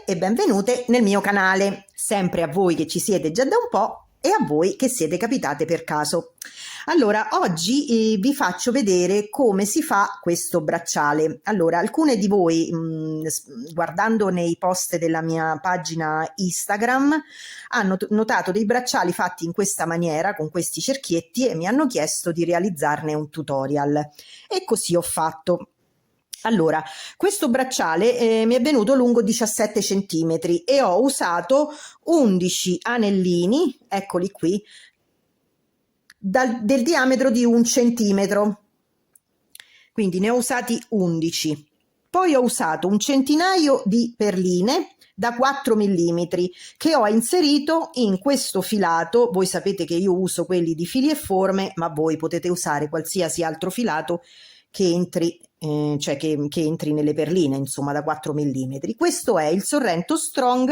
e benvenute nel mio canale, sempre a voi che ci siete già da un po' e a voi che siete capitate per caso. Allora, oggi vi faccio vedere come si fa questo bracciale. Allora, alcune di voi, guardando nei post della mia pagina Instagram, hanno notato dei bracciali fatti in questa maniera, con questi cerchietti, e mi hanno chiesto di realizzarne un tutorial. E così ho fatto. Allora, questo bracciale mi è venuto lungo 17 centimetri e ho usato 11 anellini, eccoli qui, del diametro di 1 centimetro. Quindi ne ho usati 11. Poi ho usato un centinaio di perline da 4 millimetri che ho inserito in questo filato. Voi sapete che io uso quelli di fili e forme, ma voi potete usare qualsiasi altro filato che entri, che entri nelle perline, insomma, da 4 millimetri. Questo è il Sorrento Strong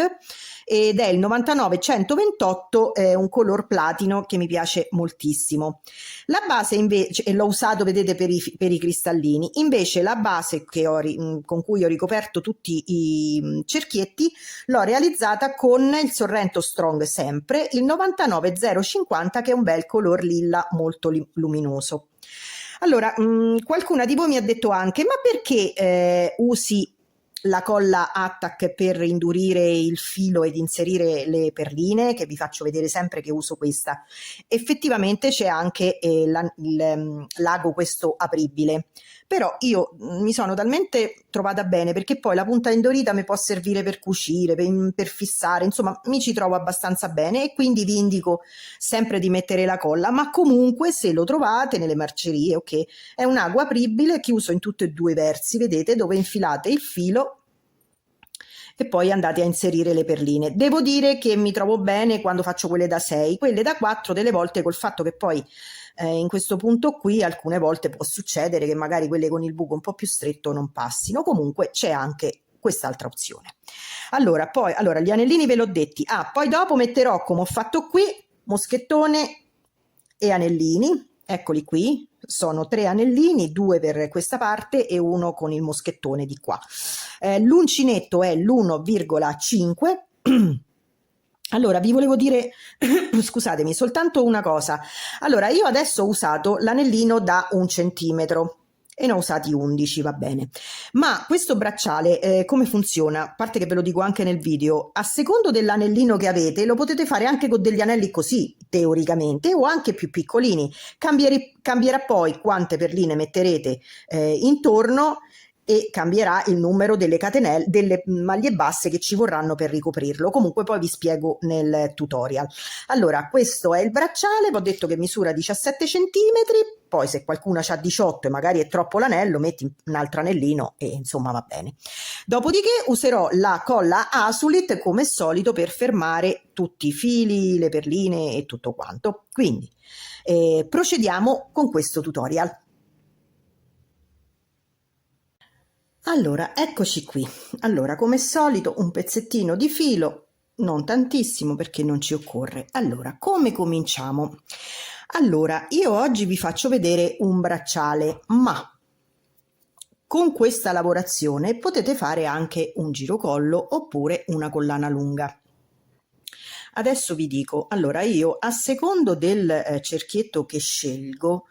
ed è il 99-128, un color platino che mi piace moltissimo. La base invece, e l'ho usato, vedete, per i cristallini, invece la base con cui ho ricoperto tutti i cerchietti l'ho realizzata con il Sorrento Strong, sempre il 99-050, che è un bel color lilla molto luminoso. Allora, qualcuna di voi mi ha detto anche: ma perché usi la colla Attack per indurire il filo ed inserire le perline? Che vi faccio vedere sempre che uso questa. Effettivamente c'è anche l'ago questo apribile, però io mi sono talmente trovata bene, perché poi la punta indurita mi può servire per cucire, per fissare, insomma mi ci trovo abbastanza bene, e quindi vi indico sempre di mettere la colla. Ma comunque, se lo trovate nelle marcerie, ok, è un ago apribile che uso in tutti e due i versi, vedete, dove infilate il filo e poi andate a inserire le perline. Devo dire che mi trovo bene quando faccio quelle da 6, quelle da 4 delle volte, col fatto che poi in questo punto qui alcune volte può succedere che magari quelle con il buco un po' più stretto non passino. Comunque c'è anche quest'altra opzione. Allora, gli anellini ve l'ho detti. Poi dopo metterò, come ho fatto qui, moschettone e anellini. Eccoli qui, sono 3 anellini, 2 per questa parte e 1 con il moschettone di qua. L'uncinetto è l'1,5. Allora, vi volevo dire, scusatemi, soltanto una cosa. Allora, io adesso ho usato l'anellino da 1 centimetro e ne ho usati 11, va bene. Ma questo bracciale come funziona? A parte che ve lo dico anche nel video, a secondo dell'anellino che avete lo potete fare anche con degli anelli così, teoricamente, o anche più piccolini. Cambierà poi quante perline metterete intorno, e cambierà il numero delle catenelle, delle maglie basse che ci vorranno per ricoprirlo. Comunque poi vi spiego nel tutorial. Allora, questo è il bracciale, vi ho detto che misura 17 centimetri, poi se qualcuno ha 18 e magari è troppo l'anello, metti un altro anellino e insomma va bene. Dopodiché userò la colla Asulit come solito per fermare tutti i fili, le perline e tutto quanto. Quindi procediamo con questo tutorial. Allora, eccoci qui. Allora, come solito, un pezzettino di filo, non tantissimo perché non ci occorre. Allora, come cominciamo? Allora, io oggi vi faccio vedere un bracciale, ma con questa lavorazione potete fare anche un girocollo oppure una collana lunga. Adesso vi dico, allora io a secondo del cerchietto che scelgo,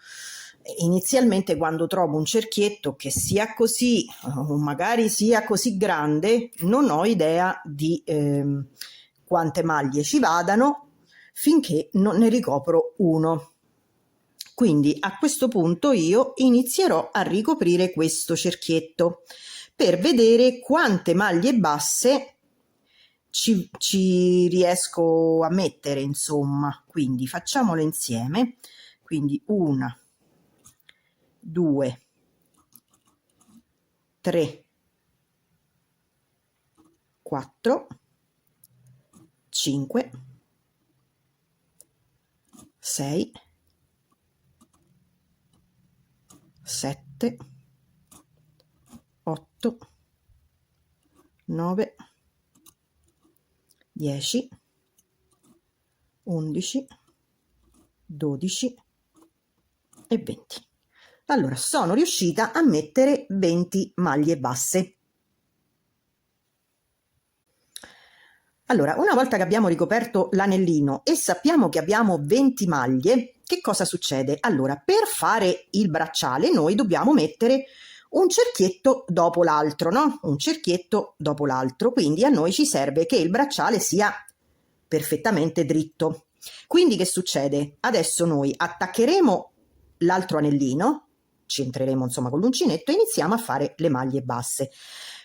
inizialmente quando trovo un cerchietto che sia così o magari sia così grande, non ho idea di quante maglie ci vadano finché non ne ricopro uno. Quindi a questo punto io inizierò a ricoprire questo cerchietto per vedere quante maglie basse ci riesco a mettere, insomma. Quindi facciamolo insieme. Quindi 1, 2, 3, 4, 5, 6, 7, 8, 9, 10, 11, 12 e 20. Allora, sono riuscita a mettere 20 maglie basse. Allora, una volta che abbiamo ricoperto l'anellino e sappiamo che abbiamo 20 maglie, che cosa succede? Allora, per fare il bracciale noi dobbiamo mettere un cerchietto dopo l'altro, no? Un cerchietto dopo l'altro, quindi a noi ci serve che il bracciale sia perfettamente dritto. Quindi che succede? Adesso noi attaccheremo l'altro anellino, ci entreremo insomma con l'uncinetto e iniziamo a fare le maglie basse,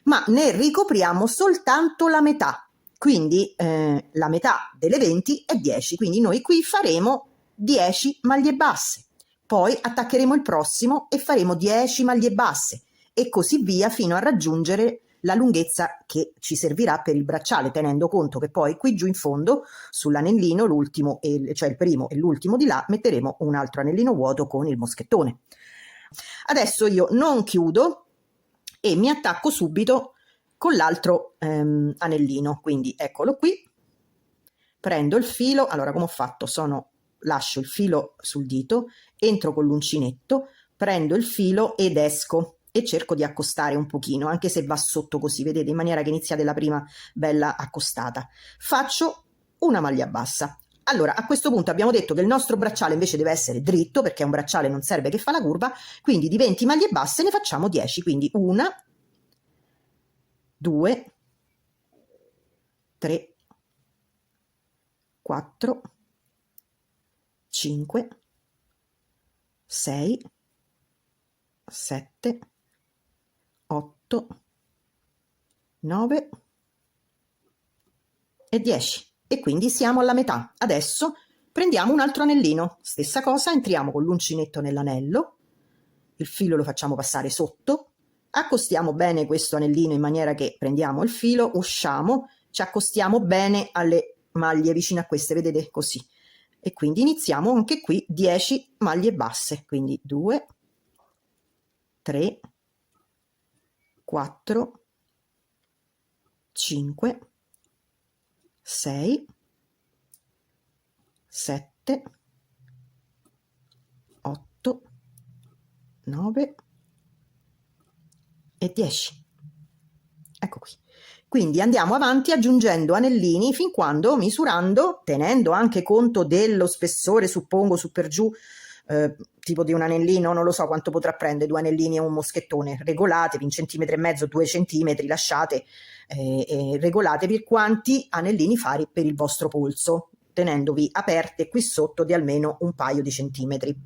ma ne ricopriamo soltanto la metà, quindi la metà delle 20 è 10, quindi noi qui faremo 10 maglie basse, poi attaccheremo il prossimo e faremo 10 maglie basse e così via fino a raggiungere la lunghezza che ci servirà per il bracciale, tenendo conto che poi qui giù in fondo sull'anellino, l'ultimo, cioè il primo e l'ultimo di là, metteremo un altro anellino vuoto con il moschettone. Adesso io non chiudo e mi attacco subito con l'altro anellino, quindi eccolo qui, prendo il filo, allora come ho fatto? Lascio il filo sul dito, entro con l'uncinetto, prendo il filo ed esco e cerco di accostare un pochino, anche se va sotto così, vedete, in maniera che iniziate la prima bella accostata. Faccio una maglia bassa. Allora, a questo punto abbiamo detto che il nostro bracciale invece deve essere dritto, perché un bracciale non serve che fa la curva, quindi di 20 maglie basse ne facciamo 10, quindi 1, 2, 3, 4, 5, 6, 7, 8, 9 e 10 e quindi siamo alla metà. Adesso prendiamo un altro anellino, stessa cosa, entriamo con l'uncinetto nell'anello, il filo lo facciamo passare sotto, accostiamo bene questo anellino in maniera che prendiamo il filo, usciamo, ci accostiamo bene alle maglie vicino a queste, vedete, così, e quindi iniziamo anche qui 10 maglie basse, quindi 2, 3, 4, 5, 6, 7, 8, 9 e 10. Ecco qui. Quindi andiamo avanti aggiungendo anellini fin quando, misurando, tenendo anche conto dello spessore, suppongo su per giù, tipo di un anellino, non lo so quanto potrà prendere, 2 anellini e un moschettone, regolatevi 1,5 centimetri, 2 centimetri, lasciate e regolatevi quanti anellini fare per il vostro polso, tenendovi aperte qui sotto di almeno un paio di centimetri.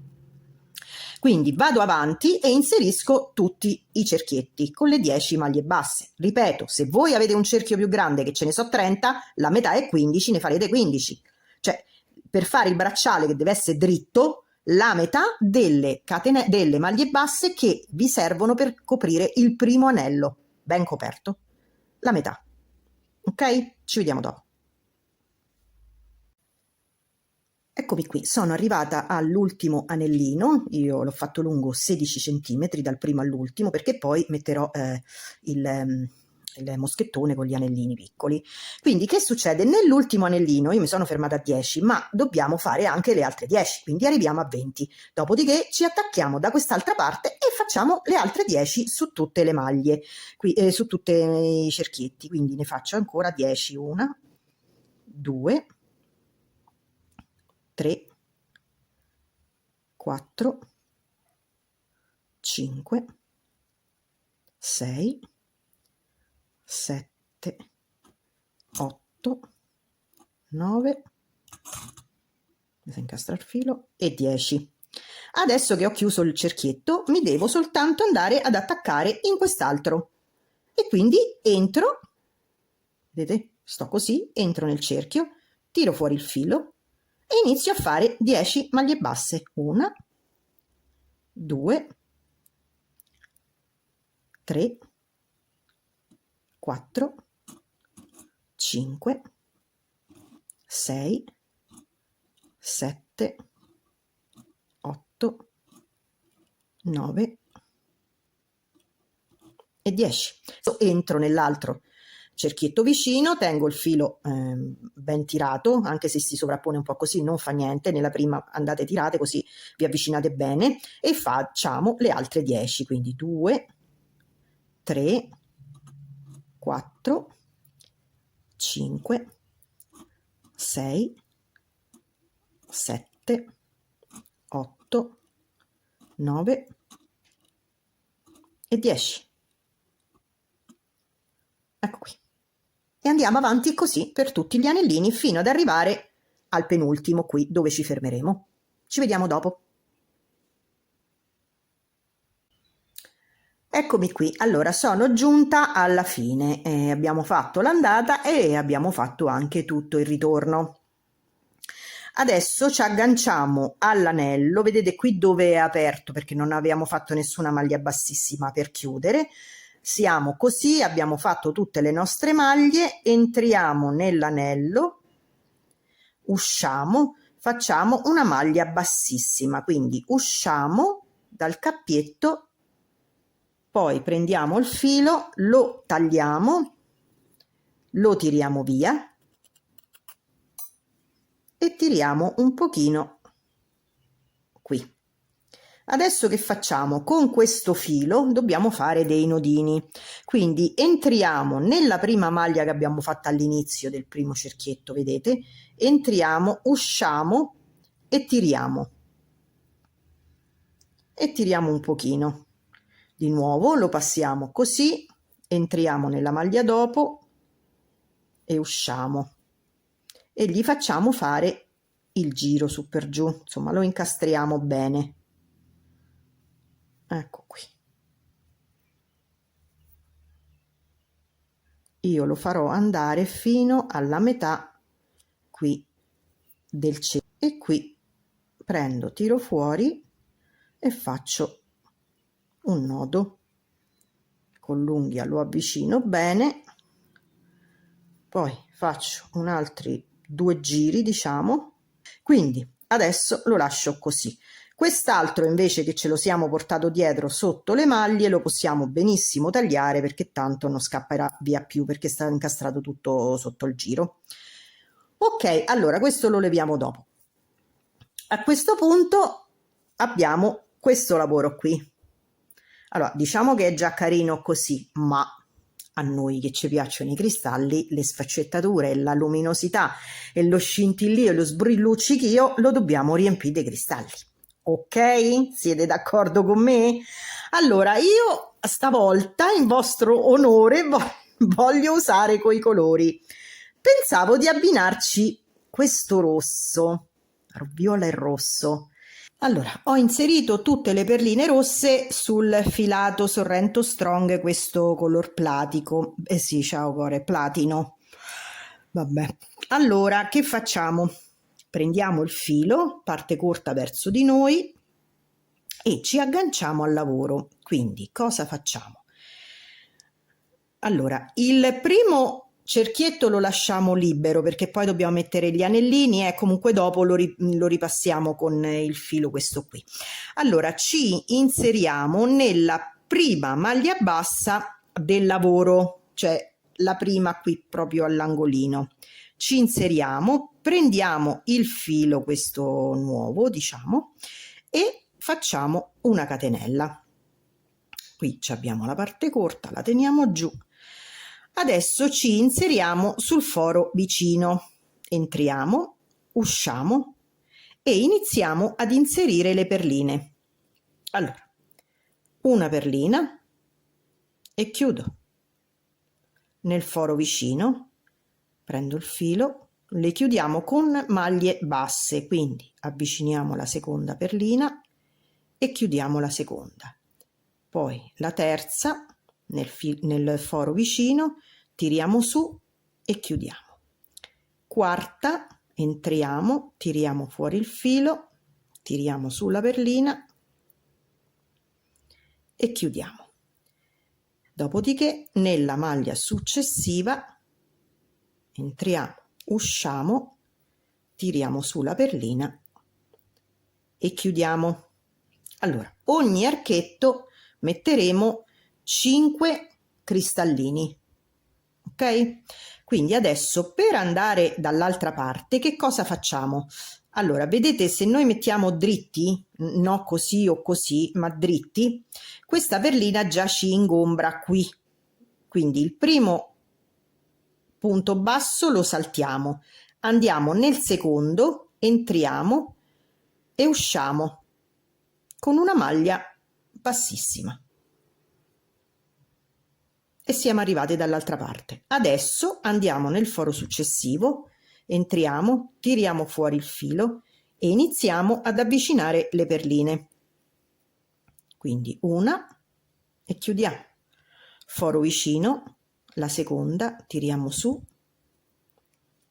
Quindi vado avanti e inserisco tutti i cerchietti con le 10 maglie basse. Ripeto, se voi avete un cerchio più grande, che ce ne so 30, la metà è 15, ne farete 15. Cioè, per fare il bracciale che deve essere dritto, la metà delle maglie basse che vi servono per coprire il primo anello, ben coperto. La metà. Ok? Ci vediamo dopo. Eccomi qui, sono arrivata all'ultimo anellino, io l'ho fatto lungo 16 centimetri dal primo all'ultimo perché poi metterò il moschettone con gli anellini piccoli. Quindi che succede? Nell'ultimo anellino io mi sono fermata a 10, ma dobbiamo fare anche le altre 10, quindi arriviamo a 20. Dopodiché ci attacchiamo da quest'altra parte e facciamo le altre 10 su tutte le maglie, su tutti i cerchietti, quindi ne faccio ancora 10, 1, 2, 3, 4, 5, 6, 7, 8, 9, mi si incastra il filo, e 10. Adesso che ho chiuso il cerchietto mi devo soltanto andare ad attaccare in quest'altro e quindi entro, vedete, sto così, entro nel cerchio, tiro fuori il filo e inizio a fare 10 maglie basse. 1, 2, 3, 4, 5, 6, 7, 8, 9 e 10. Entro nell'altro cerchietto vicino, tengo il filo ben tirato, anche se si sovrappone un po' così non fa niente, nella prima andate tirate così vi avvicinate bene e facciamo le altre 10, quindi 2, 3, 4, 5, 6, 7, 8, 9 e 10. Ecco qui. E andiamo avanti così per tutti gli anellini fino ad arrivare al penultimo qui dove ci fermeremo. Ci vediamo dopo. Eccomi qui, allora sono giunta alla fine, abbiamo fatto l'andata e abbiamo fatto anche tutto il ritorno. Adesso ci agganciamo all'anello, vedete qui dove è aperto perché non abbiamo fatto nessuna maglia bassissima per chiudere. Siamo così, abbiamo fatto tutte le nostre maglie, entriamo nell'anello, usciamo, facciamo una maglia bassissima, quindi usciamo dal cappietto, poi prendiamo il filo, lo tagliamo, lo tiriamo via e tiriamo un pochino qui. Adesso che facciamo? Con questo filo dobbiamo fare dei nodini, quindi entriamo nella prima maglia che abbiamo fatto all'inizio del primo cerchietto, vedete? Entriamo, usciamo e tiriamo un pochino. Di nuovo lo passiamo così, entriamo nella maglia dopo e usciamo e gli facciamo fare il giro su per giù, insomma lo incastriamo bene. Ecco qui. Io lo farò andare fino alla metà qui del cerchio e qui prendo, tiro fuori e faccio un nodo con l'unghia, lo avvicino bene, poi faccio un altri 2 giri, diciamo. Quindi adesso lo lascio così. Quest'altro invece che ce lo siamo portato dietro sotto le maglie lo possiamo benissimo tagliare perché tanto non scapperà via più perché sta incastrato tutto sotto il giro. Ok, allora questo lo leviamo dopo. A questo punto abbiamo questo lavoro qui. Allora, diciamo che è già carino così, ma a noi che ci piacciono i cristalli, le sfaccettature, la luminosità e lo scintillio e lo sbrilluccichio lo dobbiamo riempire di cristalli. Ok? Siete d'accordo con me? Allora, io stavolta in vostro onore voglio usare quei colori. Pensavo di abbinarci questo rosso, viola e rosso. Allora, ho inserito tutte le perline rosse sul filato Sorrento Strong, questo color platico. Eh sì, ciao cuore, platino. Vabbè. Allora, che facciamo? Prendiamo il filo, parte corta verso di noi e ci agganciamo al lavoro. Quindi, cosa facciamo? Allora, il primo cerchietto lo lasciamo libero perché poi dobbiamo mettere gli anellini e comunque dopo lo ripassiamo con il filo questo qui. Allora ci inseriamo nella prima maglia bassa del lavoro, cioè la prima qui proprio all'angolino. Ci inseriamo, prendiamo il filo questo nuovo, diciamo, e facciamo una catenella. Qui abbiamo la parte corta, la teniamo giù. Adesso ci inseriamo sul foro vicino, entriamo, usciamo e iniziamo ad inserire le perline. Allora, una perlina e chiudo. Nel foro vicino prendo il filo, le chiudiamo con maglie basse, quindi avviciniamo la seconda perlina e chiudiamo la seconda. Poi la terza nel foro vicino, tiriamo su e chiudiamo. Quarta, entriamo, tiriamo fuori il filo, tiriamo sulla perlina e chiudiamo. Dopodiché nella maglia successiva entriamo, usciamo, tiriamo sulla perlina e chiudiamo. Allora, ogni archetto metteremo 5 cristallini, ok? Quindi adesso per andare dall'altra parte che cosa facciamo? Allora, vedete, se noi mettiamo dritti, no così o così, ma dritti, questa perlina già ci ingombra qui, quindi il primo punto basso lo saltiamo, andiamo nel secondo, entriamo e usciamo con una maglia bassissima e siamo arrivati dall'altra parte. Adesso andiamo nel foro successivo, entriamo, tiriamo fuori il filo e iniziamo ad avvicinare le perline. Quindi una e chiudiamo, foro vicino, la seconda, tiriamo su,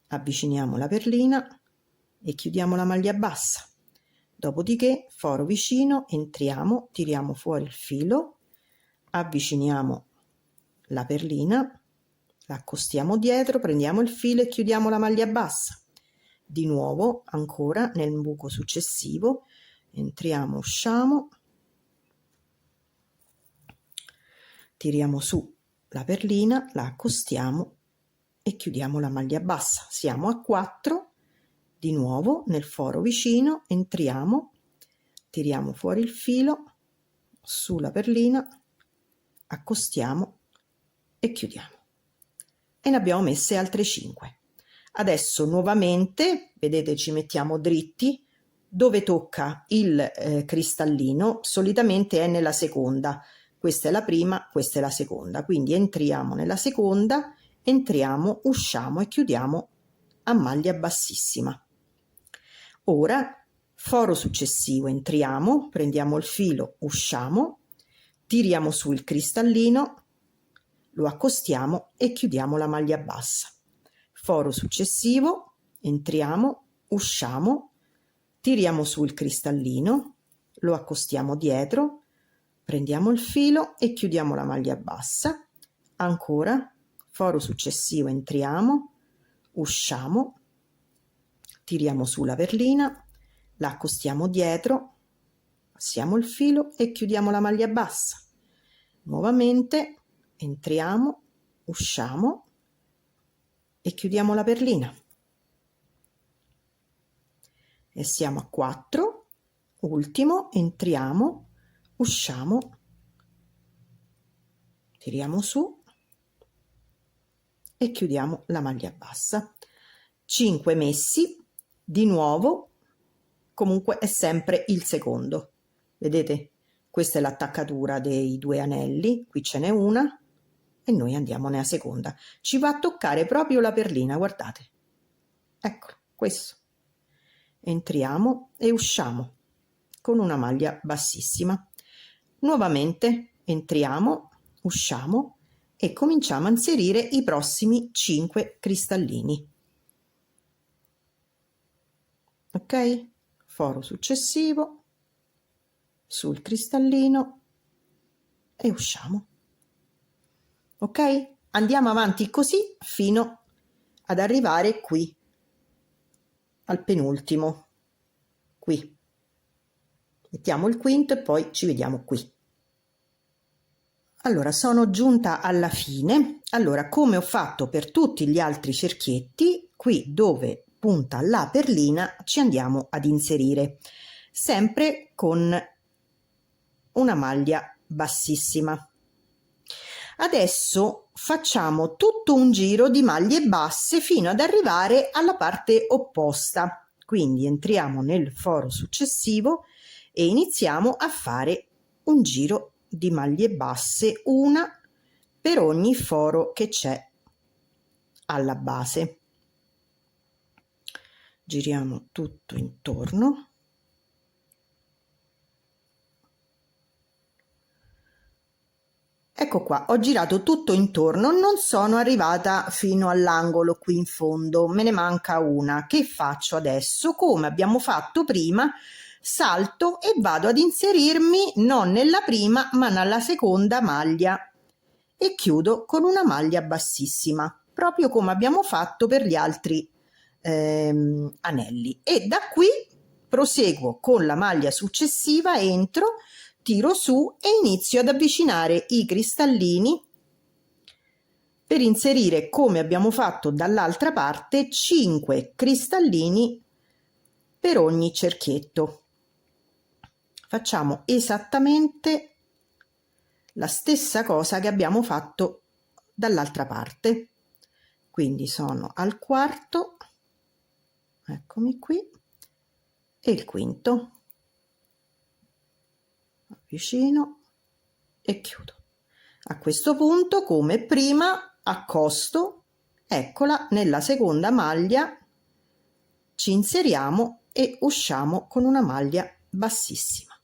avviciniamo la perlina e chiudiamo la maglia bassa. Dopodiché foro vicino, entriamo, tiriamo fuori il filo, avviciniamo la perlina, la accostiamo dietro, prendiamo il filo e chiudiamo la maglia bassa. Di nuovo ancora nel buco successivo, entriamo, usciamo, tiriamo su la perlina, la accostiamo e chiudiamo la maglia bassa. Siamo a 4. Di nuovo nel foro vicino, entriamo, tiriamo fuori il filo, sulla perlina, accostiamo e chiudiamo. E ne abbiamo messe altre 5. Adesso nuovamente, vedete, ci mettiamo dritti, dove tocca il cristallino, solitamente è nella seconda. Questa è la prima, questa è la seconda. Quindi entriamo nella seconda, entriamo, usciamo e chiudiamo a maglia bassissima. Ora, foro successivo, entriamo, prendiamo il filo, usciamo, tiriamo su il cristallino, lo accostiamo e chiudiamo la maglia bassa. Foro successivo, entriamo, usciamo, tiriamo su il cristallino, lo accostiamo dietro, prendiamo il filo e chiudiamo la maglia bassa. Ancora, foro successivo, entriamo, usciamo, tiriamo su la perlina, la accostiamo dietro, passiamo il filo e chiudiamo la maglia bassa. Nuovamente entriamo, usciamo e chiudiamo la perlina. E siamo a 4. Ultimo, entriamo, usciamo, tiriamo su e chiudiamo la maglia bassa. 5 messi. Di nuovo, comunque è sempre il secondo. Vedete? Questa è l'attaccatura dei 2 anelli, qui ce n'è una e noi andiamo nella seconda. Ci va a toccare proprio la perlina, guardate. Eccolo, questo. Entriamo e usciamo con una maglia bassissima. Nuovamente entriamo, usciamo e cominciamo a inserire i prossimi 5 cristallini. Ok? Foro successivo, sul cristallino e usciamo. Ok? Andiamo avanti così fino ad arrivare qui al penultimo. Qui mettiamo il quinto e poi ci vediamo qui. Allora, sono giunta alla fine. Allora, come ho fatto per tutti gli altri cerchietti, qui dove punta la perlina ci andiamo ad inserire, sempre con una maglia bassissima. Adesso facciamo tutto un giro di maglie basse fino ad arrivare alla parte opposta. Quindi entriamo nel foro successivo e iniziamo a fare un giro di maglie basse, una per ogni foro che c'è alla base. Giriamo tutto intorno. Ecco qua, ho girato tutto intorno, non sono arrivata fino all'angolo qui in fondo, me ne manca una. Che faccio adesso? Come abbiamo fatto prima, salto e vado ad inserirmi non nella prima ma nella seconda maglia e chiudo con una maglia bassissima, proprio come abbiamo fatto per gli altri anelli. E da qui proseguo con la maglia successiva, entro, tiro su e inizio ad avvicinare i cristallini per inserire, come abbiamo fatto dall'altra parte, 5 cristallini per ogni cerchietto. Facciamo esattamente la stessa cosa che abbiamo fatto dall'altra parte. Quindi sono al quarto, eccomi qui, e il quinto, avvicino e chiudo. A questo punto, come prima, accosto, eccola, nella seconda maglia ci inseriamo e usciamo con una maglia bassissima.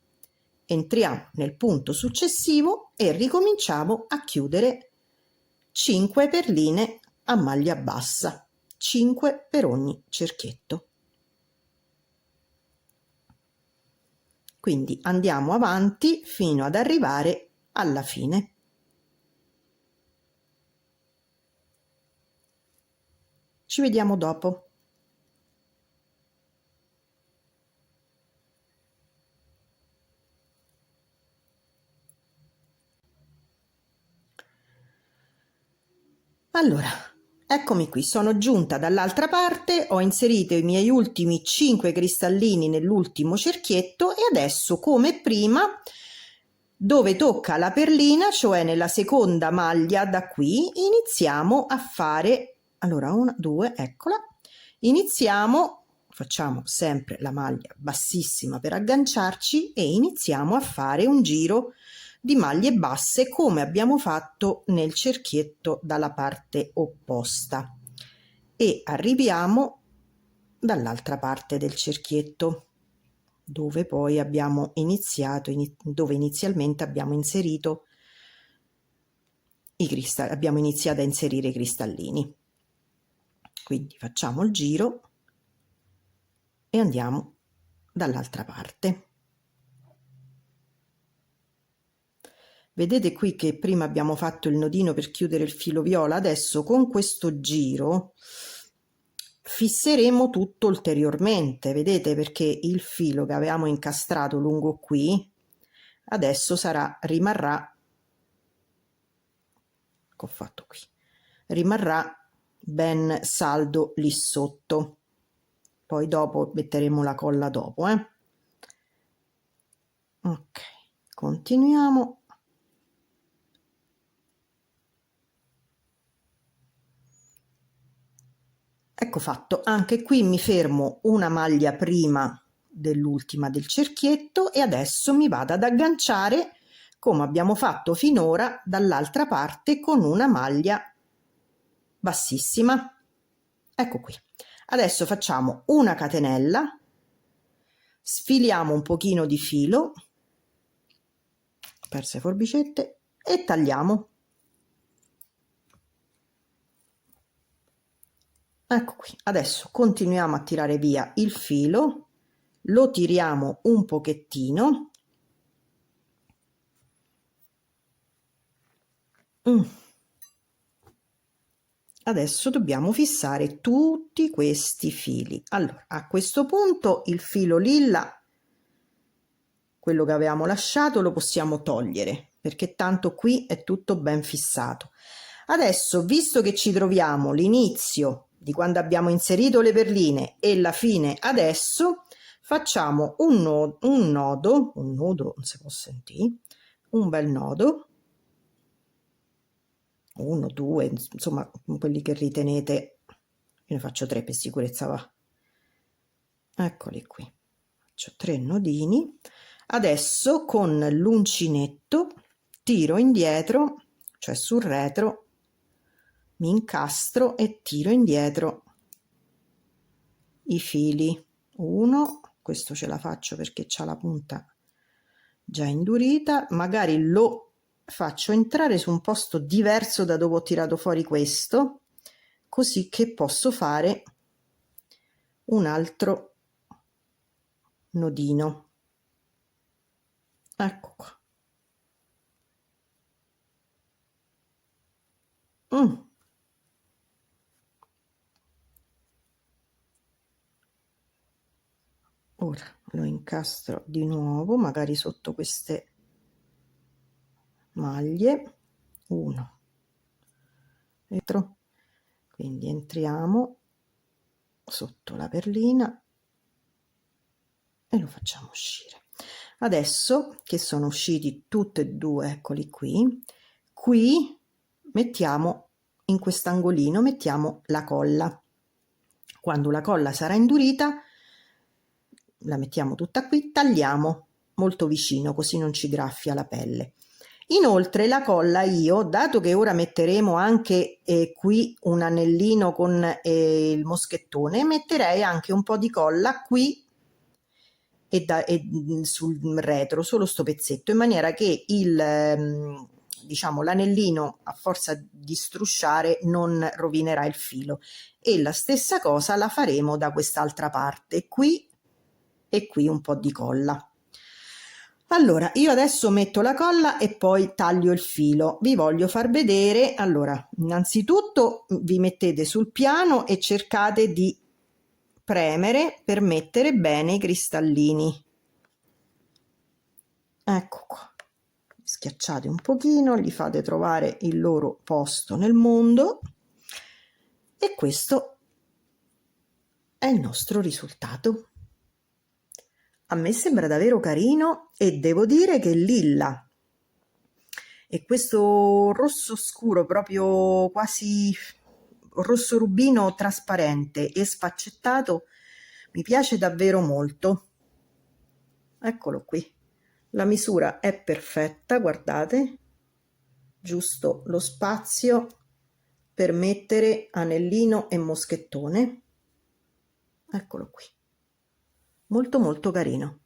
Entriamo nel punto successivo e ricominciamo a chiudere 5 perline a maglia bassa, 5 per ogni cerchietto. Quindi andiamo avanti fino ad arrivare alla fine. Ci vediamo dopo. Allora, eccomi qui, sono giunta dall'altra parte, ho inserito i miei ultimi 5 cristallini nell'ultimo cerchietto e adesso, come prima, dove tocca la perlina, cioè nella seconda maglia da qui, iniziamo a fare, allora 1, 2, eccola, iniziamo, facciamo sempre la maglia bassissima per agganciarci e iniziamo a fare un giro di maglie basse come abbiamo fatto nel cerchietto dalla parte opposta e arriviamo dall'altra parte del cerchietto dove poi abbiamo iniziato, dove inizialmente abbiamo inserito i cristalli, abbiamo iniziato a inserire i cristallini. Quindi facciamo il giro e andiamo dall'altra parte. Vedete qui che prima abbiamo fatto il nodino per chiudere il filo viola, adesso con questo giro fisseremo tutto ulteriormente, vedete, perché il filo che avevamo incastrato lungo qui adesso rimarrà, che ho fatto qui, rimarrà ben saldo lì sotto. Poi dopo metteremo la colla dopo, ok, continuiamo. Ecco fatto, anche qui mi fermo una maglia prima dell'ultima del cerchietto e adesso mi vado ad agganciare come abbiamo fatto finora dall'altra parte con una maglia bassissima. Ecco qui, adesso facciamo una catenella, sfiliamo un pochino di filo, perse forbicette, e tagliamo. Ecco qui, adesso continuiamo a tirare via il filo, lo tiriamo un pochettino. Adesso dobbiamo fissare tutti questi fili. Allora, a questo punto il filo lilla, quello che avevamo lasciato, lo possiamo togliere, perché tanto qui è tutto ben fissato. Adesso, visto che ci troviamo l'inizio di quando abbiamo inserito le perline e la fine adesso, facciamo un nodo, non si può sentire, un bel nodo, 1, 2, insomma quelli che ritenete, io ne faccio 3 per sicurezza, va, eccoli qui, faccio 3 nodini. Adesso con l'uncinetto tiro indietro, cioè sul retro, mi incastro e tiro indietro i fili. Uno, questo ce la faccio perché c'ha la punta già indurita, magari lo faccio entrare su un posto diverso da dove ho tirato fuori questo, così che posso fare un altro nodino. Ecco qua. Ora lo incastro di nuovo, magari sotto queste maglie, 1, dentro, quindi entriamo sotto la perlina e lo facciamo uscire. Adesso che sono usciti tutti e due, eccoli qui, mettiamo in quest'angolino, mettiamo la colla. Quando la colla sarà indurita, la mettiamo tutta qui, tagliamo molto vicino così non ci graffia la pelle. Inoltre la colla io, dato che ora metteremo anche qui un anellino con il moschettone, metterei anche un po' di colla qui e sul retro, solo sto pezzetto, in maniera che diciamo l'anellino, a forza di strusciare, non rovinerà il filo. E la stessa cosa la faremo da quest'altra parte, qui e qui un po' di colla. Allora, io adesso metto la colla e poi taglio il filo. Vi voglio far vedere. Allora, innanzitutto vi mettete sul piano e cercate di premere per mettere bene i cristallini. Ecco qua. Schiacciate un pochino, gli fate trovare il loro posto nel mondo e questo è il nostro risultato. A me sembra davvero carino e devo dire che il lilla e questo rosso scuro, proprio quasi rosso rubino trasparente e sfaccettato, mi piace davvero molto. Eccolo qui, la misura è perfetta, guardate, giusto lo spazio per mettere anellino e moschettone. Eccolo qui, molto molto carino.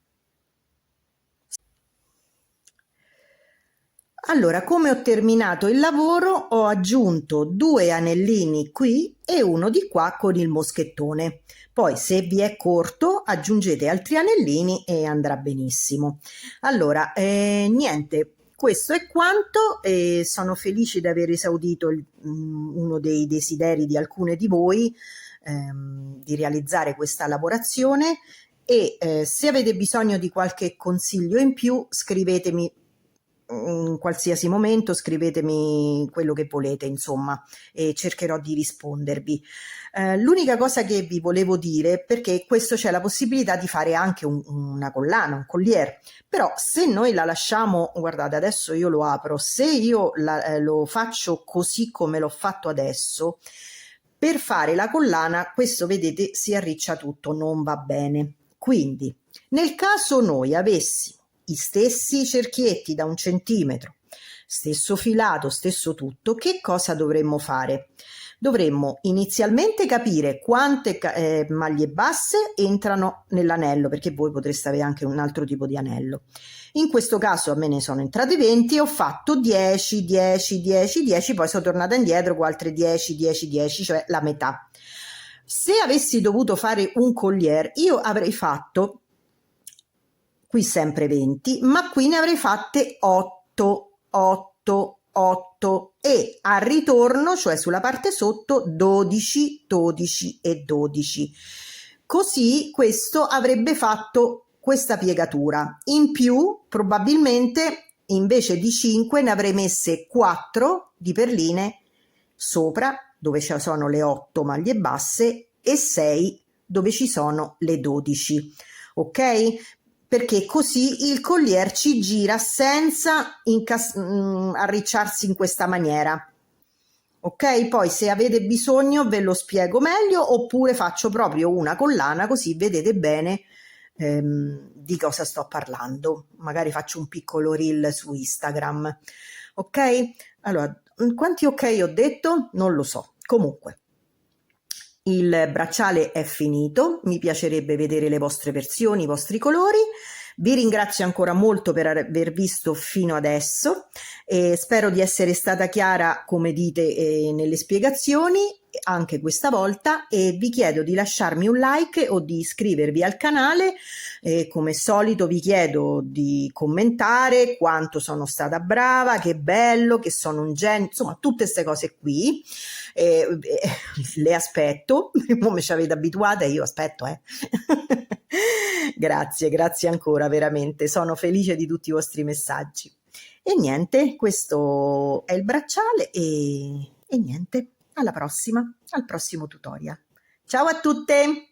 Allora, come ho terminato il lavoro, ho aggiunto 2 anellini qui e uno di qua con il moschettone. Poi, se vi è corto, aggiungete altri anellini e andrà benissimo. Allora, niente, questo è quanto. Sono felice di aver esaudito uno dei desideri di alcune di voi, di realizzare questa lavorazione. E se avete bisogno di qualche consiglio in più, scrivetemi in qualsiasi momento, scrivetemi quello che volete, insomma, e cercherò di rispondervi. L'unica cosa che vi volevo dire, perché questo c'è la possibilità di fare anche una collana, un collier, però se noi la lasciamo, guardate, adesso io lo apro, se io lo faccio così come l'ho fatto adesso, per fare la collana, questo vedete si arriccia tutto, non va bene. Quindi, nel caso noi avessimo i stessi cerchietti da 1 centimetro, stesso filato, stesso tutto, che cosa dovremmo fare? Dovremmo inizialmente capire quante maglie basse entrano nell'anello, perché voi potreste avere anche un altro tipo di anello. In questo caso a me ne sono entrate 20 e ho fatto 10, 10, 10, 10, poi sono tornata indietro con altre 10, 10, 10, cioè la metà. Se avessi dovuto fare un collier, io avrei fatto qui sempre 20, ma qui ne avrei fatte 8, 8, 8 e al ritorno, cioè sulla parte sotto, 12, 12 e 12. Così questo avrebbe fatto questa piegatura. In più, probabilmente, invece di 5 ne avrei messe 4 di perline sopra, dove ci sono le 8 maglie basse, e 6 dove ci sono le 12. Ok? Perché così il collier ci gira senza arricciarsi in questa maniera. Ok? Poi se avete bisogno ve lo spiego meglio, oppure faccio proprio una collana così vedete bene di cosa sto parlando. Magari faccio un piccolo reel su Instagram. Ok? Allora, quanti ok ho detto? Non lo so. Comunque, il bracciale è finito, mi piacerebbe vedere le vostre versioni, i vostri colori. Vi ringrazio ancora molto per aver visto fino adesso e spero di essere stata chiara, come dite, nelle spiegazioni anche questa volta, e vi chiedo di lasciarmi un like o di iscrivervi al canale. Come solito vi chiedo di commentare quanto sono stata brava, che bello, che sono un genio, insomma tutte queste cose qui. Le aspetto, come ci avete abituate, io aspetto. Grazie ancora, veramente, sono felice di tutti i vostri messaggi. E niente, questo è il bracciale e niente, alla prossima, al prossimo tutorial. Ciao a tutte!